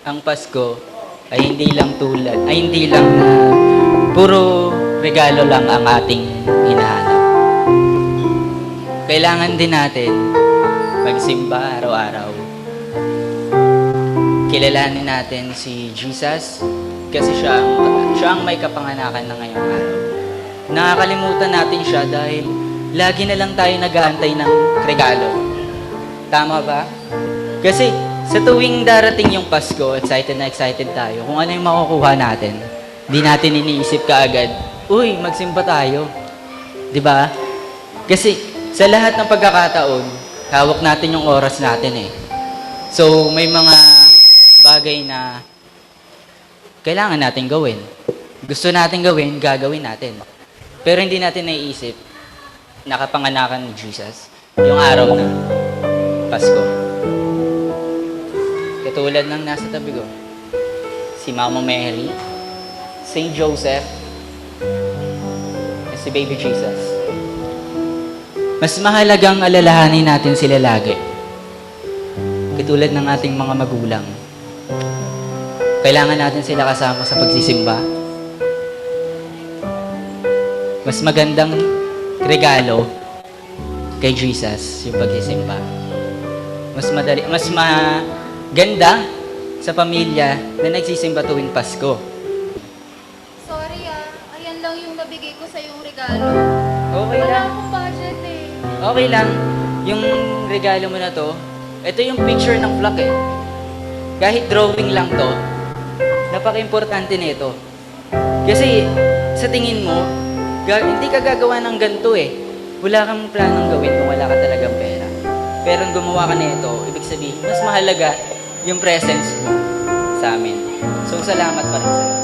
ang Pasko ay hindi lang na puro regalo lang ang ating hinahanap. Kailangan din natin magsimba araw-araw. Kilalanin natin si Jesus kasi siya ang may kapanganakan na ngayong araw. Nakakalimutan natin siya dahil lagi na lang tayo nag-aantay ng regalo. Tama ba? Kasi sa tuwing darating yung Pasko, excited na excited tayo kung ano yung makukuha natin. Di natin iniisip kaagad, uy, magsimba tayo. Di ba? Kasi sa lahat ng pagkakataon, hawak natin yung oras natin eh. So, may mga bagay na kailangan natin gawin. Gusto natin gawin, gagawin natin. Pero hindi natin naiisip, nakapanganakan ni Jesus, yung araw na Pasko. Katulad ng nasa tabi ko, si Mama Mary, Saint Joseph, at si Baby Jesus. Mas mahalagang alalahanin natin sila lagi. Katulad ng ating mga magulang. Kailangan natin sila kasama sa pagsisimba. Mas magandang regalo kay Jesus yung pagsisimba. Mas maganda sa pamilya na nagsisimba tuwing Pasko. Sorry ayan lang yung nabigay ko sa yung regalo. Okay Wala lang. akong budget eh. Okay lang. Yung regalo mo na to, ito yung picture ng flock eh. Kahit drawing lang to, napaka-importante nito. Kasi sa tingin mo, hindi ka gagawa ng ganito eh. Wala kang planong gawin kung wala ka talagang pera. Pero kung gumawa ka nito, ibig sabihin, mas mahalaga yung presence mo sa amin. So, salamat pa rin sa'yo.